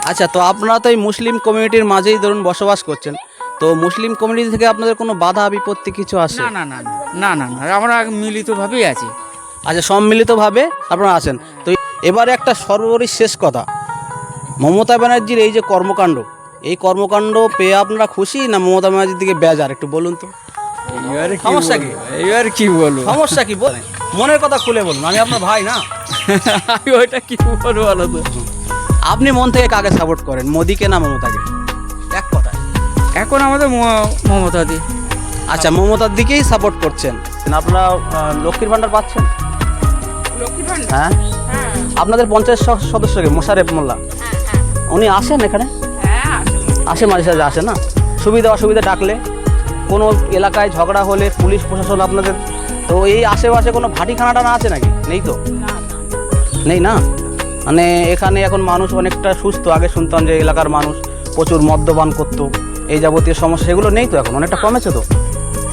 আচ্ছা, তো আপনারা তো এই মুসলিম কমিউনিটির মাঝেই ধরুন বসবাস করছেন, তো মুসলিম কমিউনিটি থেকে আপনাদের কোনো বাধা বিপত্তি কিছু আসে? না না না না না না আমরা মিলিতভাবেই আছি। আচ্ছা, সম্মিলিতভাবে আপনারা আছেন। তো এবারে একটা সর্বোপরি শেষ কথা, মমতা ব্যানার্জির এই যে কর্মকাণ্ড, এই কর্মকাণ্ড পেয়ে আপনারা খুশি না মমতা ব্যানার্জির দিকে বেজার? একটু বলুন তো। এইবারে সমস্যা কি? এইবার কি বলবো? সমস্যা কি বলেন, মনের কথা খুলে বলুন, আমি আপনার ভাই না। আমি ওইটা কি বলবো বলো তো? আপনি মন থেকে কাকে সাপোর্ট করেন, মোদিকে না মমতাকে? এক কথায়। এখন আমাদের মমতা দি। আচ্ছা, মমতার দিকেই সাপোর্ট করছেন। আপনারা লক্ষ্মীর ভাণ্ডার পাচ্ছেন? হ্যাঁ, আপনাদের পঞ্চায়েত সদস্যকে মোশারেফ মোল্লা উনি আসেন এখানে? আসে, মাঝে সাঝে আসে না? সুবিধা অসুবিধা ডাকলে, কোনো এলাকায় ঝগড়া হলে পুলিশ প্রশাসন আপনাদের, তো এই আশেপাশে কোনো ভাটিখানাটা না আছে নাকি? নেই তো? নেই না? মানে এখানে এখন মানুষ অনেকটা সুস্থ। আগে শুনতাম যে এলাকার মানুষ প্রচুর মদ্যপান করতো, এই যাবতীয় সমস্যা, সেগুলো নেই তো? এখন অনেকটা কমেছে তো।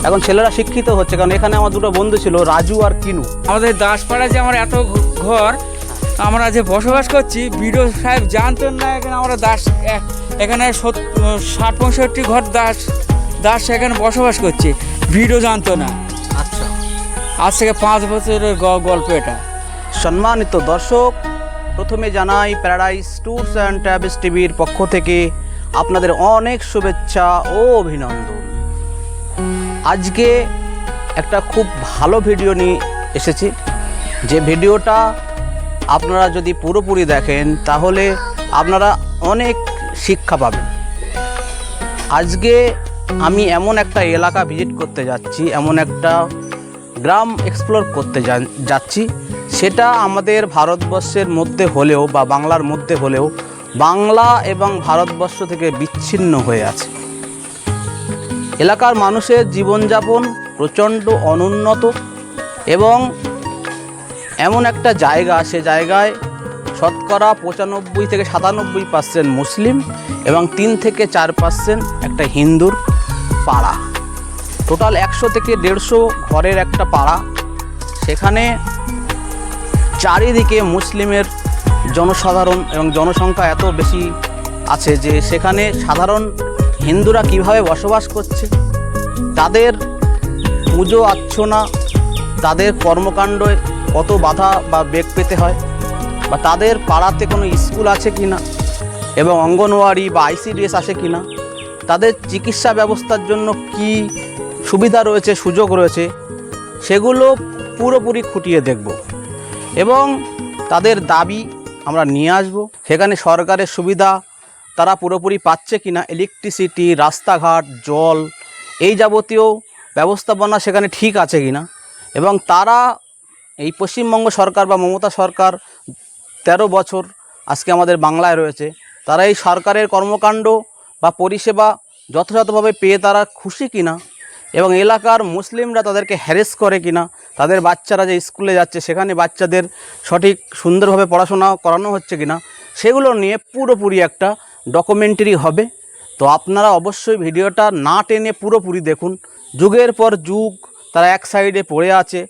এখন ছেলেরা শিক্ষিত হচ্ছে, কারণ এখানে আমার দুটো বন্ধু ছিল, রাজু আর কিনু। আমাদের দাসপাড়ায় যে আমার এত ঘর, আমরা যে বসবাস করছি, বিডিও সাহেব জানতেন না এখানে আমরা এখানে 60-65 ঘর দাস এখানে বসবাস করছি, বিডিও জানতো না। আচ্ছা, আজ থেকে 5 বছরের গল্প এটা। সম্মানিত দর্শক, প্রথমে জানাই প্যারাডাইস ট্যুরস অ্যান্ড ট্রাভেলস টিভির পক্ষ থেকে আপনাদের অনেক শুভেচ্ছা ও অভিনন্দন। আজকে একটা খুব ভালো ভিডিও নিয়ে এসেছি, যে ভিডিওটা আপনারা যদি পুরোপুরি দেখেন তাহলে আপনারা অনেক শিক্ষা পাবেন। আজকে আমি এমন একটা এলাকা ভিজিট করতে যাচ্ছি, এমন একটা গ্রাম এক্সপ্লোর করতে যাচ্ছি, সেটা আমাদের ভারতবর্ষের মধ্যে হলেও বা বাংলার মধ্যে হলেও বাংলা এবং ভারতবর্ষ থেকে বিচ্ছিন্ন হয়ে আছে। এলাকার মানুষের জীবনযাপন প্রচণ্ড অনুন্নত এবং এমন একটা জায়গা, সে জায়গায় শতকরা 95 থেকে 97% মুসলিম এবং 3 থেকে 4% একটা হিন্দুর পাড়া। টোটাল 100 থেকে 150 ঘরের একটা পাড়া। সেখানে চারিদিকে মুসলিমের জনসাধারণ এবং জনসংখ্যা এত বেশি আছে যে সেখানে সাধারণ হিন্দুরা কিভাবে বসবাস করছে, তাদের পুজো অর্চনা, তাদের কর্মকাণ্ডে কত বাধা বা বেগ পেতে হয়, বা তাদের পাড়াতে কোনো স্কুল আছে কি না, এবং অঙ্গনওয়াড়ি বা ICDS আছে কি না, তাদের চিকিৎসা ব্যবস্থার জন্য কি সুবিধা রয়েছে, সুযোগ রয়েছে, সেগুলো পুরোপুরি খুঁটিয়ে দেখব এবং তাদের দাবি আমরা নিয়ে আসব। সেখানে সরকারের সুবিধা তারা পুরোপুরি পাচ্ছে কি না, ইলেকট্রিসিটি, রাস্তাঘাট, জল, এই যাবতীয় ব্যবস্থাপনা সেখানে ঠিক আছে কি না, এবং তারা এই পশ্চিমবঙ্গ সরকার বা মমতা সরকার 13 বছর আজকে আমাদের বাংলায় রয়েছে, তারা এই সরকারের কর্মকাণ্ড বা পরিষেবা যথাযথভাবে পেয়ে তারা খুশি কিনা, এবং এলাকার মুসলিমরা তাদেরকে হ্যারেস করে কিনা, তাদের বাচ্চারা যে স্কুলে যাচ্ছে সেখানে বাচ্চাদের সঠিক সুন্দরভাবে পড়াশোনা করানো হচ্ছে কিনা, সেগুলো নিয়ে পুরোপুরি একটা ডকুমেন্টারি হবে। তো আপনারা অবশ্যই ভিডিওটা না টেনে পুরোপুরি দেখুন। যুগের পর যুগ তারা এক সাইডে পড়ে আছে,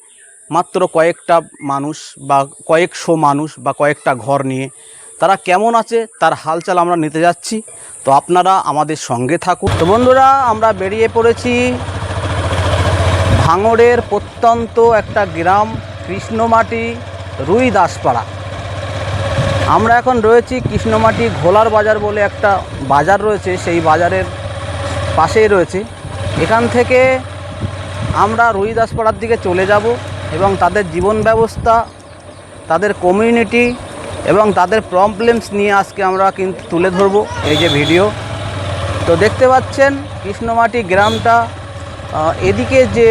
মাত্র কয়েকটা মানুষ বা কয়েকশো মানুষ বা কয়েকটা ঘর নিয়ে তারা কেমন আছে তার হালচাল আমরা নিতে যাচ্ছি। তো আপনারা আমাদের সঙ্গে থাকুন। তো বন্ধুরা, আমরা বেরিয়ে পড়েছি ভাঙড়ের প্রত্যন্ত একটা গ্রাম, কৃষ্ণমাটি রুই দাসপাড়া। আমরা এখন রয়েছি কৃষ্ণমাটি ঘোলার বাজার বলে একটা বাজার রয়েছে, সেই বাজারের পাশেই রয়েছে। এখান থেকে আমরা রুই দাসপাড়ার দিকে চলে যাব এবং তাদের জীবন ব্যবস্থা, তাদের কমিউনিটি এবং তাদের প্রবলেমস নিয়ে আজকে আমরা কিন্তু তুলে ধরব এই যে ভিডিও। তো দেখতে পাচ্ছেন কৃষ্ণমাটি গ্রামটা, এদিকে যে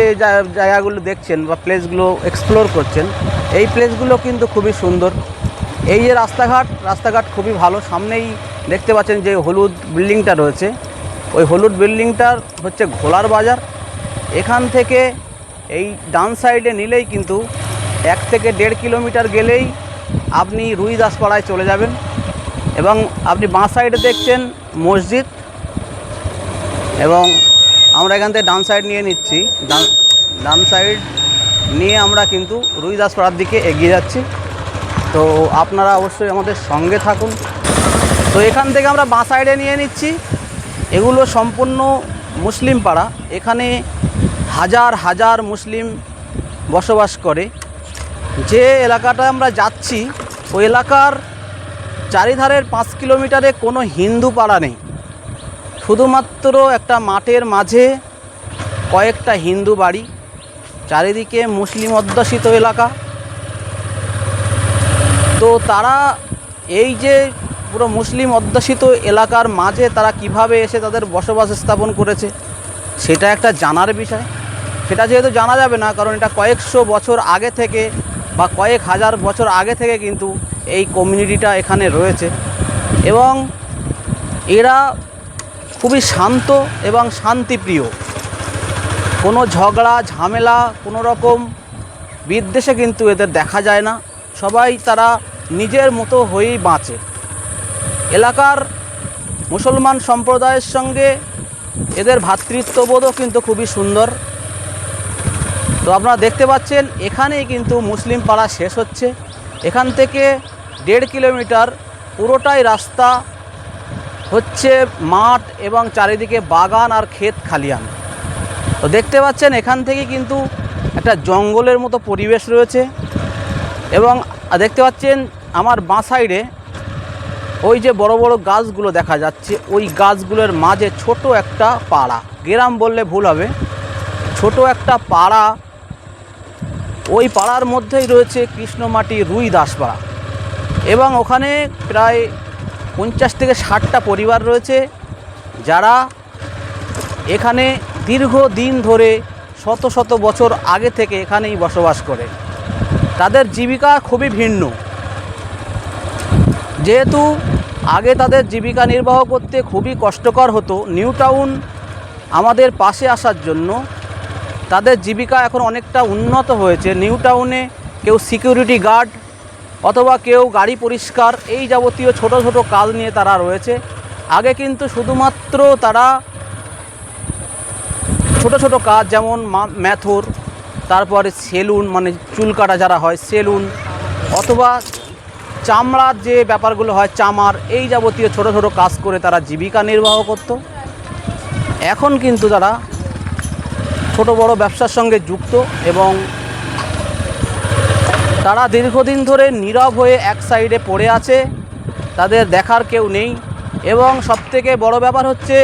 জায়গাগুলো দেখছেন বা প্লেসগুলো এক্সপ্লোর করছেন, এই প্লেসগুলো কিন্তু খুবই সুন্দর। এই যে রাস্তাঘাট খুবই ভালো। সামনেই দেখতে পাচ্ছেন যে হলুদ বিল্ডিংটা রয়েছে, ওই হলুদ বিল্ডিংটার হচ্ছে ঘোলার বাজার। এখান থেকে এই ডান সাইডে নিলেই কিন্তু 1 থেকে 1.5 কিলোমিটার গেলেই আপনি রুই দাসপাড়ায় চলে যাবেন, এবং আপনি বাঁ সাইডে দেখছেন মসজিদ, এবং আমরা এখান থেকে ডান সাইড নিয়ে নিচ্ছি। ডান সাইড নিয়ে আমরা কিন্তু রুই দাসপাড়ার দিকে এগিয়ে যাচ্ছি। তো আপনারা অবশ্যই আমাদের সঙ্গে থাকুন। তো এখান থেকে আমরা বাঁ সাইডে নিয়ে নিচ্ছি। এগুলো সম্পূর্ণ মুসলিম পাড়া। এখানে হাজার হাজার মুসলিম বসবাস করে। যে এলাকাটা আমরা যাচ্ছি ওই এলাকার চারিধারের 5 কিলোমিটারে কোনো হিন্দু পাড়া নেই, শুধুমাত্র একটা মাঠের মাঝে কয়েকটা হিন্দু বাড়ি, চারিদিকে মুসলিম অধ্যুষিত এলাকা। তো তারা এই যে পুরো মুসলিম অধ্যুষিত এলাকার মাঝে তারা কিভাবে এসে তাদের বসবাস স্থাপন করেছে সেটা একটা জানার বিষয়। সেটা যেহেতু জানা যাবে না, কারণ এটা কয়েকশো বছর আগে থেকে বা কয়েক হাজার বছর আগে থেকে কিন্তু এই কমিউনিটিটা এখানে রয়েছে এবং এরা খুবই শান্ত এবং শান্তিপ্রিয়। কোনো ঝগড়া ঝামেলা কোনো রকম বিদ্বেষে কিন্তু এদের দেখা যায় না। সবাই তারা নিজের মতো হয়েই বাঁচে। এলাকার মুসলমান সম্প্রদায়ের সঙ্গে এদের ভ্রাতৃত্ববোধও কিন্তু খুবই সুন্দর। তো আপনারা দেখতে পাচ্ছেন এখানেই কিন্তু মুসলিম পাড়া শেষ হচ্ছে। এখান থেকে 1.5 কিলোমিটার পুরোটাই রাস্তা হচ্ছে মাঠ এবং চারিদিকে বাগান আর ক্ষেত খালিয়ান। তো দেখতে পাচ্ছেন এখান থেকে কিন্তু একটা জঙ্গলের মতো পরিবেশ রয়েছে এবং দেখতে পাচ্ছেন আমার বাঁ সাইডে ওই যে বড় বড় গাছগুলো দেখা যাচ্ছে, ওই গাছগুলোর মাঝে ছোট একটা পাড়া, গ্রাম বললে ভুল হবে, ছোট একটা পাড়া। ওই পাড়ার মধ্যেই রয়েছে কৃষ্ণমাটি রুই দাসপাড়া এবং ওখানে প্রায় 50 থেকে 60টা পরিবার রয়েছে যারা এখানে দীর্ঘদিন ধরে শত শত বছর আগে থেকে এখানেই বসবাস করে। তাদের জীবিকা খুবই ভিন্ন, যেহেতু আগে তাদের জীবিকা নির্বাহ করতে খুবই কষ্টকর হতো। নিউ টাউন আমাদের পাশে আসার জন্য তাদের জীবিকা এখন অনেকটা উন্নত হয়েছে। নিউ টাউনে কেউ সিকিউরিটি গার্ড অথবা কেউ গাড়ি পরিষ্কার, এই যাবতীয় ছোট ছোট কাজ নিয়ে তারা রয়েছে। আগে কিন্তু শুধুমাত্র তারা ছোট ছোট কাজ যেমন ম্যাথর, তারপরে সেলুন মানে চুল কাটা যারা হয় সেলুন, অথবা চামড়ার যে ব্যাপারগুলো হয় চামার, এই যাবতীয় ছোট ছোট কাজ করে তারা জীবিকা নির্বাহ করত। এখন কিন্তু তারা ছোট বড় ব্যবসার সঙ্গে যুক্ত এবং তারা দীর্ঘদিন ধরে নীরব হয়ে এক সাইডে পড়ে আছে, তাদের দেখার কেউ নেই। এবং সবথেকে বড় ব্যাপার হচ্ছে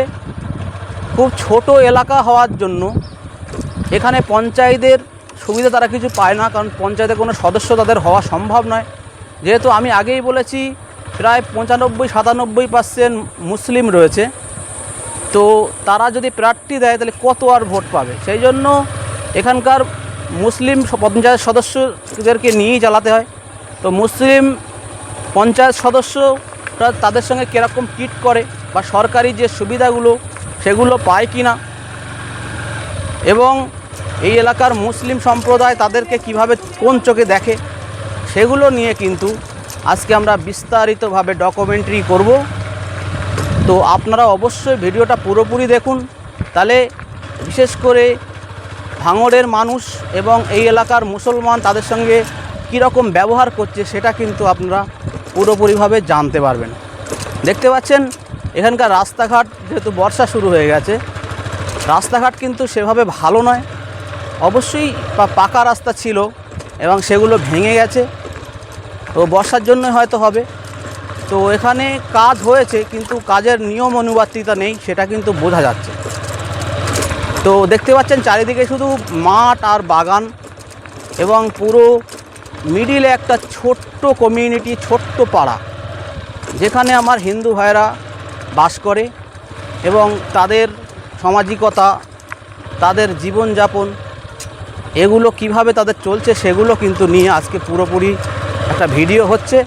খুব ছোট এলাকা হওয়ার জন্য এখানে পঞ্চায়েতের সুবিধা তারা কিছু পায় না, কারণ পঞ্চায়েতে কোনো সদস্য তাদের হওয়া সম্ভব নয়। যেহেতু আমি আগেই বলেছি প্রায় 95-97% মুসলিম রয়েছে, তো তারা যদি প্রার্থী দেয় তাহলে কত আর ভোট পাবে। সেই জন্য এখানকার মুসলিম পঞ্চায়েত সদস্যদেরকে নিয়েই চালাতে হয়। তো মুসলিম পঞ্চায়েত সদস্যরা তাদের সঙ্গে কীরকম ট্রিট করে বা সরকারি যে সুবিধাগুলো সেগুলো পায় কি না, এবং এই এলাকার মুসলিম সম্প্রদায় তাদেরকে কিভাবে কোন চোখে দেখে সেগুলো নিয়ে কিন্তু আজকে আমরা বিস্তারিতভাবে ডকুমেন্টারি করব। তো আপনারা অবশ্যই ভিডিওটা পুরোপুরি দেখুন, তাহলে বিশেষ করে ভাঙড়ের মানুষ এবং এই এলাকার মুসলমান তাদের সঙ্গে কীরকম ব্যবহার করছে সেটা কিন্তু আপনারা পুরোপুরিভাবে জানতে পারবেন। দেখতে পাচ্ছেন এখানকার রাস্তাঘাট, যেহেতু বর্ষা শুরু হয়ে গেছে, রাস্তাঘাট কিন্তু সেভাবে ভালো নয়। অবশ্যই পাকা রাস্তা ছিল এবং সেগুলো ভেঙে গেছে, তো বর্ষার জন্যই হয়তো হবে। তো এখানে কাজ হয়েছে কিন্তু কাজের নিয়ম অনুবর্তিতা নেই, সেটা কিন্তু বোঝা যাচ্ছে। তো দেখতে পাচ্ছেন চারিদিকে শুধু মাঠ আর বাগান এবং পুরো মিডিলে একটা ছোট্ট কমিউনিটি, ছোট্ট পাড়া, যেখানে আমার হিন্দু ভাইরা বাস করে এবং তাদের সামাজিকতা, তাদের জীবনযাপন, এগুলো কিভাবে তাদের চলছে সেগুলো কিন্তু নিয়ে আজকে পুরোপুরি একটা ভিডিও হচ্ছে।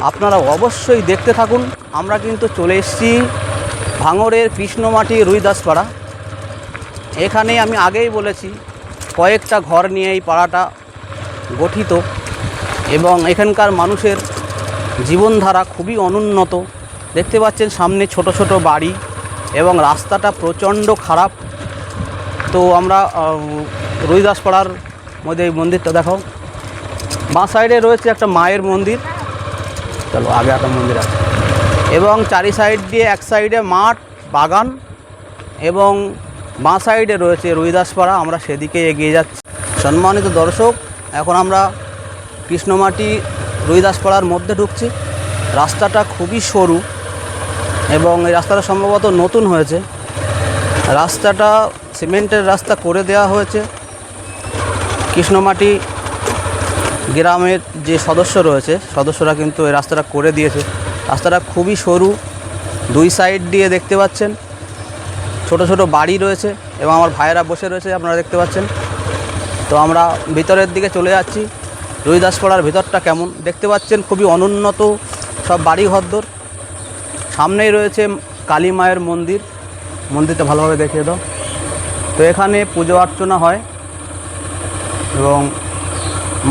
আপনারা অবশ্যই দেখতে থাকুন। আমরা কিন্তু চলে এসেছি ভাঙড়ের কৃষ্ণমাটি রুই দাসপাড়া। এখানে আমি আগেই বলেছি কয়েকটা ঘর নিয়ে এই পাড়াটা গঠিত এবং এখানকার মানুষের জীবনধারা খুবই অনুন্নত। দেখতে পাচ্ছেন সামনে ছোট ছোট বাড়ি এবং রাস্তাটা প্রচণ্ড খারাপ। তো আমরা রুই দাসপাড়ার মধ্যে এই মন্দিরটা দেখাও, বাঁ সাইডে রয়েছে একটা মায়ের মন্দির। চলো আগে একটা মন্দির আছে। এবং চারি সাইড দিয়ে এক সাইডে মাঠ বাগান এবং বাঁ সাইডে রয়েছে রুইদাসপাড়া। আমরা সেদিকে এগিয়ে যাচ্ছি। সম্মানিত দর্শক, এখন আমরা কৃষ্ণমাটি রুইদাসপাড়ার মধ্যে ঢুকছি। রাস্তাটা খুবই সরু এবং এই রাস্তাটা সম্ভবত নতুন হয়েছে। রাস্তাটা সিমেন্টের রাস্তা করে দেওয়া হয়েছে। কৃষ্ণমাটি গ্রামের যে সদস্যরা কিন্তু এই রাস্তাটা করে দিয়েছে। রাস্তাটা খুবই সরু, দুই সাইড দিয়ে দেখতে পাচ্ছেন ছোট ছোট বাড়ি রয়েছে এবং আমার ভাইয়েরা বসে রয়েছে, আপনারা দেখতে পাচ্ছেন। তো আমরা ভিতরের দিকে চলে যাচ্ছি। রুইদাসপাড়ার ভিতরটা কেমন দেখতে পাচ্ছেন, খুবই অনুন্নত সব বাড়ি ঘরদোর। সামনেই রয়েছে কালী মায়ের মন্দির, মন্দিরটা ভালোভাবে দেখিয়ে দাও। তো এখানে পুজো অর্চনা হয় এবং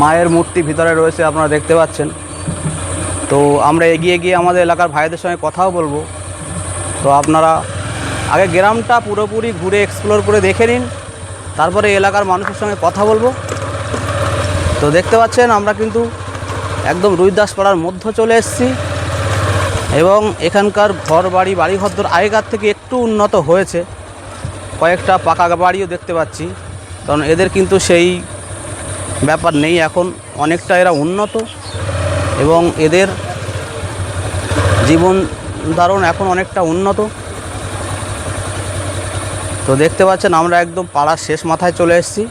মায়ের মূর্তি ভিতরে রয়েছে, আপনারা দেখতে পাচ্ছেন। তো আমরা এগিয়ে গিয়ে আমাদের এলাকার ভাইদের সঙ্গে কথাও বলবো। তো আপনারা আগে গ্রামটা পুরোপুরি ঘুরে এক্সপ্লোর করে দেখে নিন, তারপরে এলাকার মানুষের সঙ্গে কথা বলবো। তো দেখতে পাচ্ছেন আমরা কিন্তু একদম রুইদাসপাড়ার মধ্যে চলে এসেছি এবং এখানকার বাড়ি ঘরদোর আগেকার থেকে একটু উন্নত হয়েছে। কয়েকটা পাকা বাড়িও দেখতে পাচ্ছি, কারণ এদের কিন্তু সেই ব্যাপার নেই এখন, অনেকটা এরা উন্নত এবং এদের জীবন ধারণ এখন অনেকটা উন্নত। তো দেখতে পাচ্ছেন আমরা একদম পাড়ার শেষ মাথায় চলে এসেছি।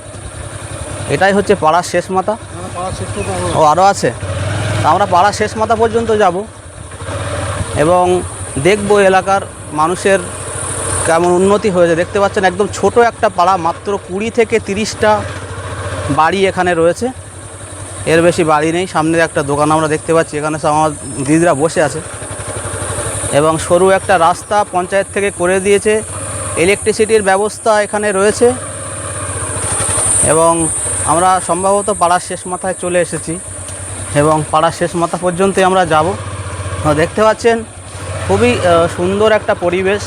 এটাই হচ্ছে পাড়ার শেষ মাথা। ও আরও আছে, তা আমরা পাড়ার শেষ মাথা পর্যন্ত যাব এবং দেখব এলাকার মানুষের কেমন উন্নতি হয়েছে। দেখতে পাচ্ছেন একদম ছোট একটা পাড়া, মাত্র 20 থেকে 30টা বাড়ি এখানে রয়েছে, এর বেশি বাড়ি নেই। সামনে একটা দোকান আমরা দেখতে পাচ্ছি, এখানে সব আমার দিদিরা বসে আছে এবং সরু একটা রাস্তা পঞ্চায়েত থেকে করে দিয়েছে। ইলেকট্রিসিটির ব্যবস্থা এখানে রয়েছে এবং আমরা সম্ভবত পাড়ার শেষ মাথায় চলে এসেছি এবং পাড়ার শেষ মাথা পর্যন্তই আমরা যাব। দেখতে পাচ্ছেন খুবই সুন্দর একটা পরিবেশ,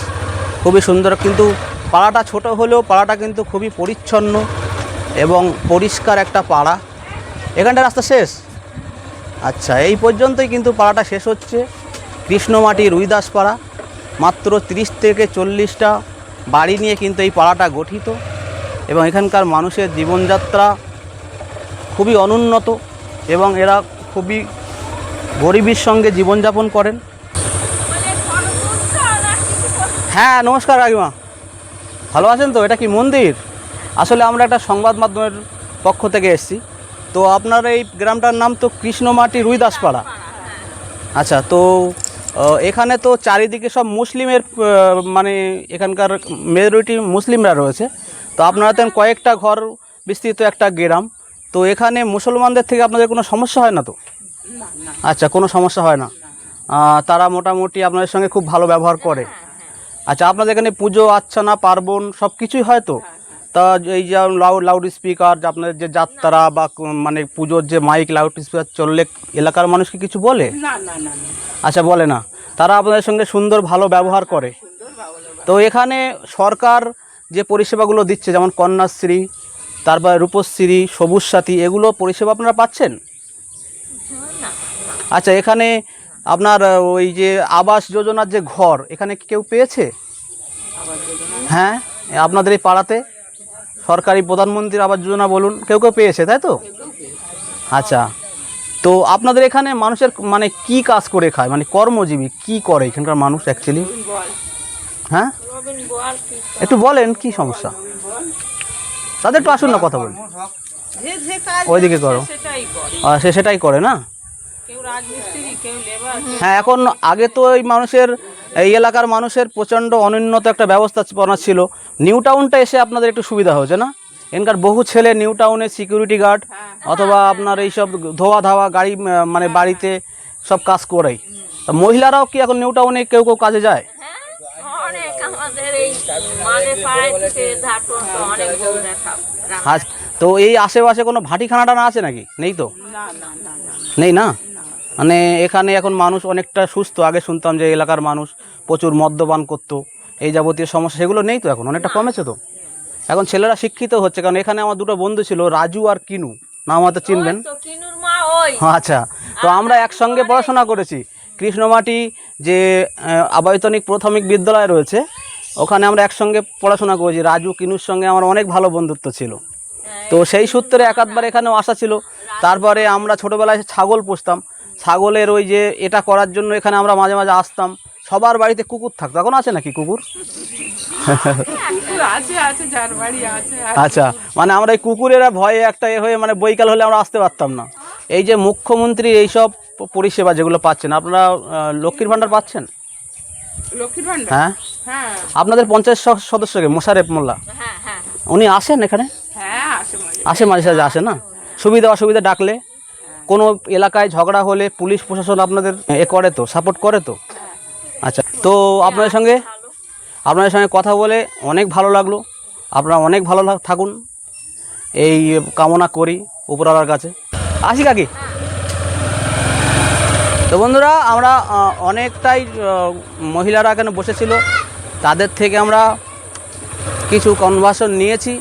খুবই সুন্দর। কিন্তু পাড়াটা ছোট হলেও পাড়াটা কিন্তু খুবই পরিচ্ছন্ন এবং পরিষ্কার একটা পাড়া। এখানটা রাস্তা শেষ, আচ্ছা এই পর্যন্তই কিন্তু পাড়াটা শেষ হচ্ছে। কৃষ্ণমাটি রুইদাসপাড়া, মাত্র 30 থেকে 40টা বাড়ি নিয়ে কিন্তু এই পাড়াটা গঠিত এবং এখানকার মানুষের জীবনযাত্রা খুবই অনুন্নত এবং এরা খুবই গরিবের সঙ্গে জীবনযাপন করেন। হ্যাঁ নমস্কার কাকিমা, ভালো আছেন তো? এটা কি মন্দির? আসলে আমরা একটা সংবাদ মাধ্যমের পক্ষ থেকে এসেছি। তো আপনার এই গ্রামটার নাম তো কৃষ্ণমাটি রুইদাসপাড়া। আচ্ছা, তো এখানে তো চারিদিকে সব মুসলিমের মানে এখানকার মেজরিটি মুসলিমরা রয়েছে। তো আপনারা তো কয়েকটা ঘর বিস্তৃত একটা গ্রাম, তো এখানে মুসলমানদের থেকে আপনাদের কোনো সমস্যা হয় না তো? আচ্ছা, কোনো সমস্যা হয় না, তারা মোটামুটি আপনাদের সঙ্গে খুব ভালো ব্যবহার করে। আচ্ছা, আপনাদের এখানে পুজো অর্চনা পার্বণ সব কিছুই হয় তো? তা এই যে লাউড স্পিকার, আপনাদের যে যাত্রা বা মানে পুজোর যে মাইক লাউড স্পিকার চললে এলাকার মানুষকে কিছু বলে? আচ্ছা, বলে না, তারা আপনাদের সঙ্গে সুন্দর ভালো ব্যবহার করে। তো এখানে সরকার যে পরিষেবাগুলো দিচ্ছে, যেমন কন্যাশ্রী, তারপরে রূপশ্রী, সবুজ সাথী, এগুলো পরিষেবা আপনারা পাচ্ছেন? আচ্ছা, এখানে আপনার ওই যে আবাস যোজনার যে ঘর, এখানে কি কেউ পেয়েছে? হ্যাঁ, আপনাদের এই পাড়াতে সরকারি প্রধানমন্ত্রীর আবাস যোজনা বলুন, কেউ কেউ পেয়েছে, তাই তো? আচ্ছা, তো আপনাদের এখানে মানুষের মানে কি কাজ করে খায়, মানে কর্মজীবী কি করে এখানকার মানুষ অ্যাকচুয়ালি? হ্যাঁ, একটু বলেন কি সমস্যা, তাদের একটু আসুন না কথা বলুন। ওইদিকে করো, সে সেটাই করে না? হ্যাঁ, এখন আগে তো এই মানুষের এই এলাকার মানুষের প্রচণ্ড অনুন্নত একটা ব্যবস্থাপনা ছিল। নিউ টাউনটা এসে আপনাদের একটু সুবিধা হয়েছে না? এখানকার বহু ছেলে নিউ টাউনে সিকিউরিটি গার্ড অথবা আপনার এইসব ধোয়া ধাওয়া গাড়ি মানে বাড়িতে সব কাজ করেই। মহিলারাও কি এখন নিউ টাউনে কেউ কেউ কাজে যায়? আচ্ছা, তো এই আশেপাশে কোনো ভাটিখানাটা না আছে নাকি? নেই তো? নেই না, মানে এখানে এখন মানুষ অনেকটা সুস্থ। আগে শুনতাম যে এলাকার মানুষ প্রচুর মদ্যপান করতো, এই যাবতীয় সমস্যা, সেগুলো নেই তো এখন? অনেকটা কমেছে তো? এখন ছেলেরা শিক্ষিত হচ্ছে, কারণ এখানে আমার দুটো বন্ধু ছিল, রাজু আর কিনু, নাম হয়তো চিনবেন। আচ্ছা, তো আমরা একসঙ্গে পড়াশোনা করেছি, কৃষ্ণমাটি যে আবায়তনিক প্রাথমিক বিদ্যালয় রয়েছে, ওখানে আমরা একসঙ্গে পড়াশোনা করেছি। রাজু কিনুর সঙ্গে আমার অনেক ভালো বন্ধুত্ব ছিল। তো সেই সূত্রে একাধবার এখানেও আসা ছিল। তারপরে আমরা ছোটোবেলায় ছাগল পুষতাম, ছাগলের ওই যে এটা করার জন্য এখানে আমরা মাঝে মাঝে আসতাম। সবার বাড়িতে কুকুর থাকতো, এখন আছে নাকি কুকুর? আচ্ছা, মানে আমরা এই কুকুরেরা ভয়ে একটা হয়ে মানে বৈকাল হলে আমরা আসতে পারতাম না। এই যে মুখ্যমন্ত্রী এইসব পরিষেবা যেগুলো পাচ্ছেন, আপনারা লক্ষ্মীর ভাণ্ডার পাচ্ছেন? হ্যাঁ, আপনাদের পঞ্চায়েত সদস্যকে মোশারেফ মোল্লা উনি আসেন এখানে? আসে, মাঝে সাঝে আসে না? সুবিধা অসুবিধা ডাকলে, কোনো এলাকায় ঝগড়া হলে পুলিশ প্রশাসন আপনাদের করে তো, সাপোর্ট করে তো? আচ্ছা, তো আপনাদের সঙ্গে কথা বলে অনেক ভালো লাগলো। আপনারা অনেক ভালো থাকুন এই কামনা করি উপরওয়ালার কাছে। আসি কাকি। তো বন্ধুরা, আমরা অনেকটাই মহিলারা এখানে বসেছিল, তাদের থেকে আমরা কিছু কনভার্সন নিয়েছি।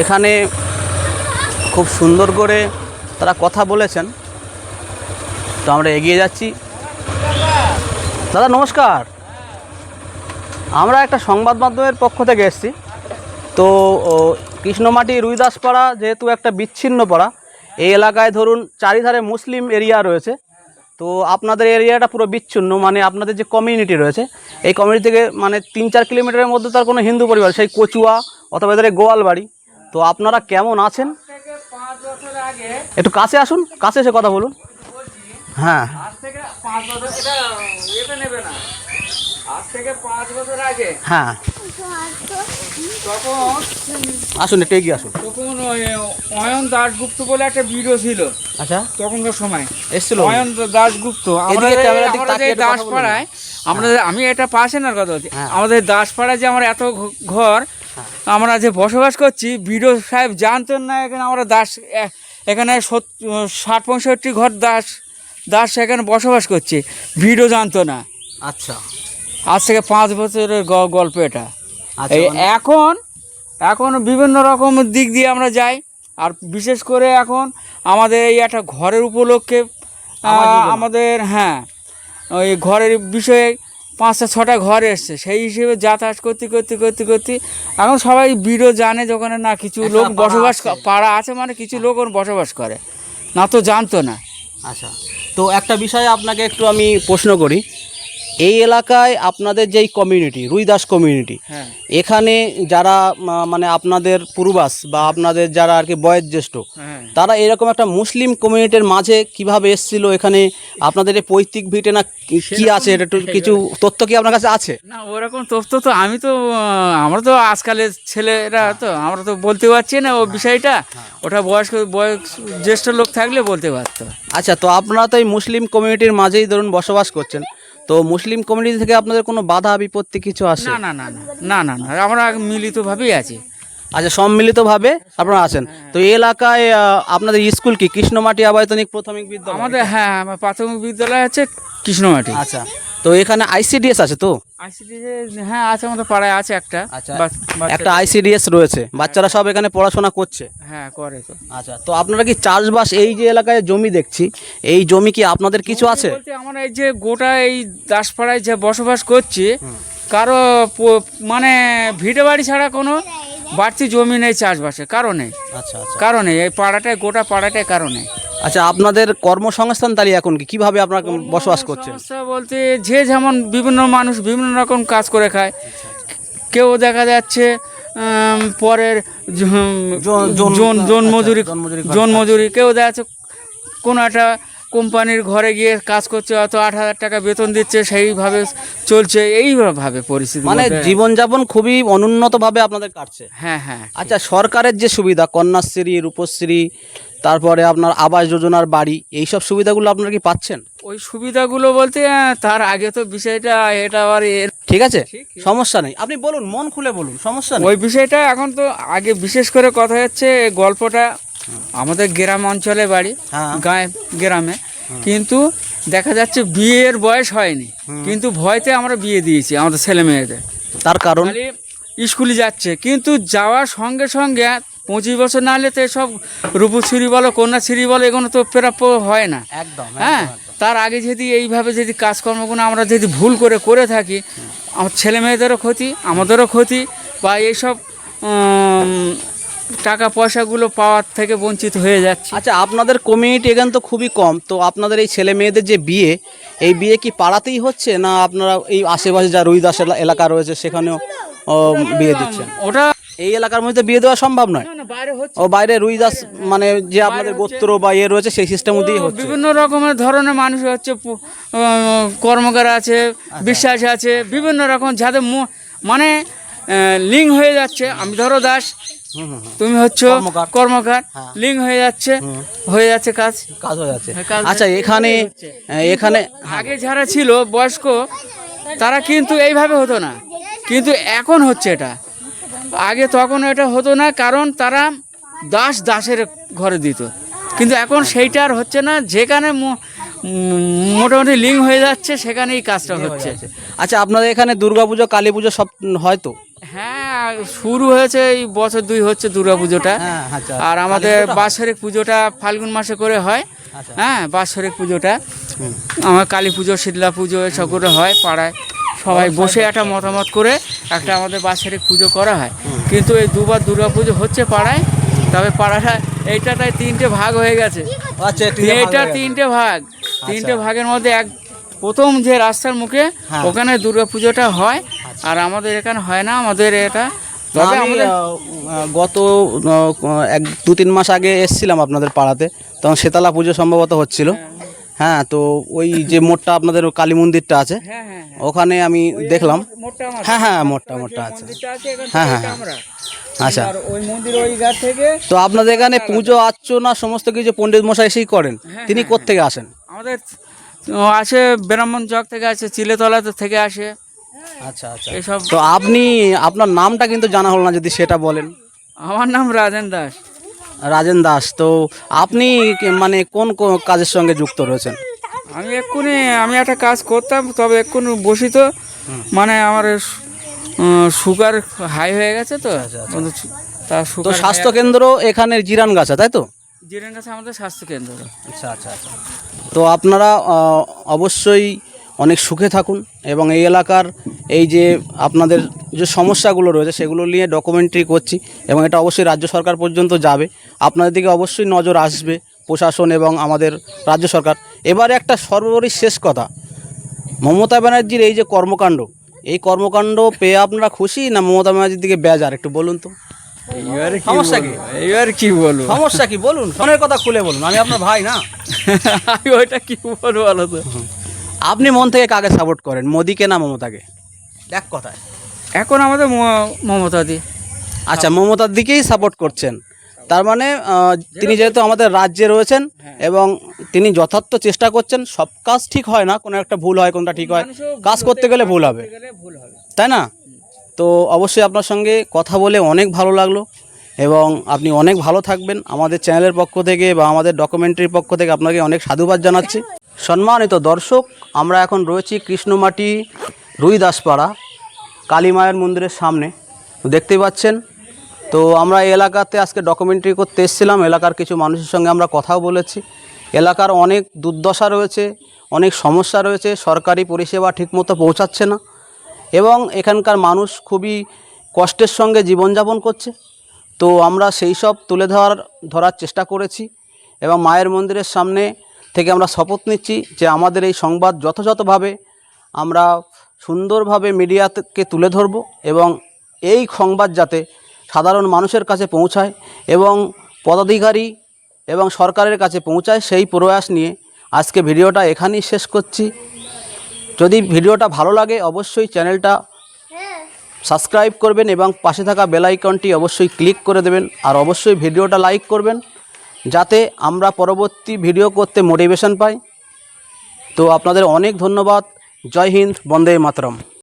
এখানে খুব সুন্দর করে তারা কথা বলেছেন। তো আমরা এগিয়ে যাচ্ছি। দাদা নমস্কার, আমরা একটা সংবাদ মাধ্যমের পক্ষ থেকে এসেছি। তো কৃষ্ণমাটি রুইদাসপাড়া যেহেতু একটা বিচ্ছিন্ন পাড়া, এই এলাকায় ধরুন চারিধারে মুসলিম এরিয়া রয়েছে। তো আপনাদের এরিয়াটা পুরো বিচ্ছিন্ন, মানে আপনাদের যে কমিউনিটি রয়েছে এই কমিউনিটি থেকে মানে 3-4 কিলোমিটারের মধ্যে তার কোনো হিন্দু পরিবার, সেই কচুয়া অথবা এদের গোয়ালবাড়ি। তো আপনারা কেমন আছেন? একটু কাছে আসুন, কাছে এসে কথা বলুন। হ্যাঁ, হ্যাঁ, আসুন, একটু এগিয়ে আসুন। তখন অয়ন দাশগুপ্ত বলে একটা ভিডিও ছিল। আচ্ছা, তখনকার সময় এসেছিল অয়ন দাশগুপ্ত। দাসপাড়ায় আমি এটা পাশেনার কথা বলছি। আমাদের দাসপাড়ায় যে আমরা এত ঘর আমরা যে বসবাস করছি, ভিডিও সাহেব জানতেন না এখানে আমরা এখানে 60-65 ঘর দাস এখানে বসবাস করছে, ভিডিও জানতো না। আচ্ছা, আজ থেকে 5 বছরের গল্প এটা। এই মানে এখন বিভিন্ন রকম দিক দিয়ে আমরা যাই। আর বিশেষ করে এখন আমাদের এই একটা ঘরের উপলক্ষে আমাদের ওই ঘরের বিষয়ে 5-6টা ঘর এসছে। সেই হিসেবে যাতায়াত করতে এখন সবাই ভিডিও জানে যে ওখানে না কিছু লোক বসবাস পাড়া আছে, মানে কিছু লোক বসবাস করে না, তো জানতো না। আচ্ছা, তো একটা বিষয়ে আপনাকে একটু আমি প্রশ্ন করি। এই এলাকায় আপনাদের যেই কমিউনিটি, রুইদাস কমিউনিটি, এখানে যারা মানে আপনাদের পূর্বাস বা আপনাদের যারা আর কি বয়োজ্যেষ্ঠ, তারা এরকম একটা মুসলিম কমিউনিটির মাঝে কিভাবে এসেছিল এখানে? আপনাদের এই পৈতৃক ভিটে না কি আছে, এটা একটু কিছু তথ্য কি আপনার কাছে আছে? না, ওরকম তথ্য তো আমরা তো আজকালের ছেলেরা তো আমরা তো বলতে পারছি না ও বিষয়টা। ওটা জ্যেষ্ঠ লোক থাকলে বলতে পারতো। আচ্ছা, তো আপনারা তো এই মুসলিম কমিউনিটির মাঝেই ধরুন বসবাস করছেন, তো মুসলিম কমিউনিটি থেকে আপনাদের কোনো বাধা বিপত্তি কিছু আসে? না না না না না না, আমরা মিলিতভাবেই আছি। আচ্ছা, সম্মিলিতভাবে আপনারা আছেন। তো এই এলাকায় আপনাদের স্কুল কি কৃষ্ণমাটি আবায়তনিক প্রাথমিক বিদ্যালয়? আমাদের আমার প্রাথমিক বিদ্যালয় আছে কৃষ্ণমাটি। আচ্ছা, তো এখানে আইসিডিএস আছে তো? আইসিডিএস আছে, আমাদের পাড়ায় আছে একটা। আচ্ছা, একটা আইসিডিএস রয়েছে, বাচ্চারা সব এখানে পড়াশোনা করছে? হ্যাঁ, করে তো। আচ্ছা, তো আপনারা কি চাষবাস, এই যে এলাকায় জমি দেখছি, এই জমি কি আপনাদের কিছু আছে? আমরা এই যে গোটা এই দাসপাড়ায় যে বসবাস করছি, কারো মানে ভিটে বাড়ি ছাড়া কোনো বাড়তি জমি নেই চাষবাসের কারণে। আচ্ছা, কারণে এই পাড়াটায়, গোটা পাড়াটায় কারণে। আচ্ছা, আপনাদের কর্মসংস্থান তাহলে এখন কিভাবে আপনারা বসবাস করছেন? সমস্যা বলতে যে যেমন বিভিন্ন মানুষ বিভিন্ন রকম কাজ করে খায়। কেউ দেখা যাচ্ছে পরের জন মজুরি, কেউ দেখা যাচ্ছে কোনো একটা কোম্পানির ঘরে গিয়ে কাজ করছে, অত 8,000 টাকা বেতন দিচ্ছে, সেইভাবে চলছে। এইভাবে পরিস্থিতি, মানে জীবনযাপন খুবই অনুন্নতভাবে আপনাদের কাটছে। হ্যাঁ হ্যাঁ। আচ্ছা, সরকারের যে সুবিধা, কন্যাশ্রী, রূপশ্রী, তারপরে আপনার আবাস যোজনার বাড়ি, এইসব সুবিধাগুলো আপনারা কি পাচ্ছেন? ওই সুবিধাগুলো বলতে তার আগে তো বিষয়টা এটা আবার ঠিক আছে, সমস্যা নেই, আপনি বলুন, মন খুলে বলুন, সমস্যা নেই। ওই বিষয়টা এখন তো আগে বিশেষ করে কথা হচ্ছে গল্পটা আমাদের গ্রাম অঞ্চলে বাড়ি, গায়ে গ্রামে, কিন্তু দেখা যাচ্ছে বিয়ের বয়স হয়নি, কিন্তু ভয়তে আমরা বিয়ে দিয়েছি আমাদের ছেলে মেয়েদের। তার কারণ স্কুলে যাচ্ছে, কিন্তু যাওয়ার সঙ্গে সঙ্গে 25 বছর না হলে তো এসব রূপশ্রী বলো কন্যাশ্রী বলো এগুলো তো প্রাপ্য হয় না। একদম হ্যাঁ, তার আগে যদি এইভাবে যদি কাজকর্মগুলো আমরা যদি ভুল করে থাকি, আমার ছেলে মেয়েদেরও ক্ষতি, আমাদেরও ক্ষতি, বা এইসব টাকা পয়সাগুলো পাওয়ার থেকে বঞ্চিত হয়ে যাচ্ছে। আচ্ছা, আপনাদের কমিউনিটি এখানে তো খুবই কম, তো আপনাদের এই ছেলে মেয়েদের যে বিয়ে, এই বিয়ে কি পাড়াতেই হচ্ছে, না আপনারা এই আশেপাশে যা রুইদাস এলাকা রয়েছে সেখানেও বিয়ে দিচ্ছেন? ওটা এই এলাকার মধ্যে বিয়ে দেওয়া সম্ভব নয়? না, বাইরে হচ্ছে। ও বাইরে রুইদাস মানে যে আপনাদের গোত্র বা ইয়ে রয়েছে সেই সিস্টেম দিয়েই হচ্ছে? বিভিন্ন রকমের ধরনের মানুষ হচ্ছে, কর্মকার আছে, বিশ্বাস আছে, বিভিন্ন রকম যাদের মানে লিঙ্ক হয়ে যাচ্ছে। আমি ধরো দাস, তুমি হচ্ছে কর্মকার, লিঙ্ক হয়ে যাচ্ছে কাজ হয়ে যাচ্ছে। কাজ আচ্ছা, এখানে আগে যারা ছিল বয়স্ক তারা কিন্তু এইভাবে হতো না, কিন্তু এখন হচ্ছে এটা। আগে তখন এটা হতো না, কারণ তারা দাসের ঘরে দিত, কিন্তু এখন সেইটা আর হচ্ছে না। যেখানে মোটামুটি লিঙ্ক হয়ে যাচ্ছে সেখানেই কাজটা হচ্ছে। আচ্ছা, আপনাদের এখানে দুর্গাপুজো কালী পুজো সব হয় তো? হ্যাঁ, শুরু হয়েছে, এই বছর 2 হচ্ছে দুর্গা পুজোটা। আর আমাদের বাৎসরিক পুজোটা ফাল্গুন মাসে করে হয়। হ্যাঁ, বাৎসরিক পুজোটা আমার কালী পুজো, শীতলা পুজো এসব করে হয় পাড়ায়। সবাই বসে একটা মতামত করে একটা আমাদের বাৎসরিক পুজো করা হয়। কিন্তু এই 2 বার দুর্গা পুজো হচ্ছে পাড়ায়, তবে পাড়াটা এইটা তাই 3টে ভাগ হয়ে গেছে। আচ্ছা, এটা 3টে ভাগ, 3টে ভাগের মধ্যে প্রথম যে রাস্তার মুখে ওখানে দুর্গা পুজোটা হয়, আর আমাদের এখানে হয় না। আমাদের এটা তবে আমাদের গত 1-2-3 মাস আগে এসেছিলাম আপনাদের পাড়াতে, তখন শীতলা পুজো সম্ভবত হচ্ছিল। হ্যাঁ, তো ওই যে মোড়টা আপনাদের কালী মন্দিরটা আছে, ওখানে আমি দেখলাম। হ্যাঁ, মোড়টা আছে। হ্যাঁ, আচ্ছা। তো আপনাদের এখানে পুজো আর্চনা সমস্ত কিছু পণ্ডিত মশাই এসেই করেন? তিনি কোত্থেকে আসেন? আমাদের আসে ব্রাহ্মণ চক থেকে আসে, চিলেতলা থেকে আসে। আচ্ছা, এসব। তো আপনার নামটা কিন্তু জানা হলো না, যদি সেটা বলেন। আমার নাম রাজেন দাস। রাজেন দাস, তো আপনি মানে কোন কাজের সঙ্গে যুক্ত রয়েছেন? আমি একটা কাজ করতাম, তবে এক্ষুনি বসি তো, মানে আমার সুগার হাই হয়ে গেছে তো। তো স্বাস্থ্য কেন্দ্র এখানে জিরান গাছা, তাই তো? জিরান গাছা আমাদের স্বাস্থ্য কেন্দ্র। আচ্ছা। তো আপনারা অবশ্যই অনেক সুখে থাকুন, এবং এই এলাকার এই যে আপনাদের যে সমস্যাগুলো রয়েছে সেগুলো নিয়ে ডকুমেন্টারি করছি, এবং এটা অবশ্যই রাজ্য সরকার পর্যন্ত যাবে। আপনাদের দিকে অবশ্যই নজর আসবে প্রশাসন এবং আমাদের রাজ্য সরকার। এবারে একটা সর্বোপরি শেষ কথা, মমতা ব্যানার্জির এই যে কর্মকাণ্ড, এই কর্মকাণ্ড পেয়ে আপনারা খুশি, না মমতা ব্যানার্জির দিকে বেজার? একটু বলুন তো। সমস্যা কি বলুন? সমস্যা কি বলুন, ফোনের কথা খুলে বলুন, আমি আপনার ভাই না। আমি ওইটা কি বলবো বলো তো। আপনি মন থেকে কাকে সাপোর্ট করেন, মোদিকে না মমতাকে? এক কথায় এখন আমাদের মমতা দি। আচ্ছা, মমতার দিকেই সাপোর্ট করছেন। তার মানে তিনি যেহেতু আমাদের রাজ্যে রয়েছেন এবং তিনি যথার্থ চেষ্টা করছেন। সব কাজ ঠিক হয় না, কোনো একটা ভুল হয়, কোনটা ঠিক হয়। কাজ করতে গেলে ভুল হবে, তাই না? তো অবশ্যই আপনার সঙ্গে কথা বলে অনেক ভালো লাগলো, এবং আপনি অনেক ভালো থাকবেন। আমাদের চ্যানেলের পক্ষ থেকে বা আমাদের ডকুমেন্টারির পক্ষ থেকে আপনাকে অনেক সাধুবাদ জানাচ্ছি। সম্মানিত দর্শক, আমরা এখন রয়েছি কৃষ্ণমাটি রুইদাসপাড়া কালী মায়ের মন্দিরের সামনে, দেখতেই পাচ্ছেন। তো আমরা এই এলাকাতে আজকে ডকুমেন্টারি করতে এসেছিলাম। এলাকার কিছু মানুষের সঙ্গে আমরা কথাও বলেছি। এলাকার অনেক দুর্দশা রয়েছে, অনেক সমস্যা রয়েছে, সরকারি পরিষেবা ঠিকমতো পৌঁছাচ্ছে না, এবং এখানকার মানুষ খুবই কষ্টের সঙ্গে জীবনযাপন করছে। তো আমরা সেই সব তুলে ধরার চেষ্টা করেছি, এবং মায়ের মন্দিরের সামনে থেকে আমরা শপথ নিচ্ছি যে আমাদের এই সংবাদ যথাযথভাবে আমরা সুন্দরভাবে মিডিয়াকে তুলে ধরব, এবং এই সংবাদ যাতে সাধারণ মানুষের কাছে পৌঁছায় এবং পদাধিকারী এবং সরকারের কাছে পৌঁছায়, সেই প্রয়াস নিয়ে আজকে ভিডিওটা এখানেই শেষ করছি। যদি ভিডিওটা ভালো লাগে অবশ্যই চ্যানেলটা সাবস্ক্রাইব করবেন, এবং পাশে থাকা বেল আইকনটি অবশ্যই ক্লিক করে দেবেন, আর অবশ্যই ভিডিওটা লাইক করবেন, যাতে আমরা পরবর্তী ভিডিও করতে মোটিভেশন পাই। তো আপনাদের অনেক ধন্যবাদ। জয় হিন্দ, বন্দে মাতরম।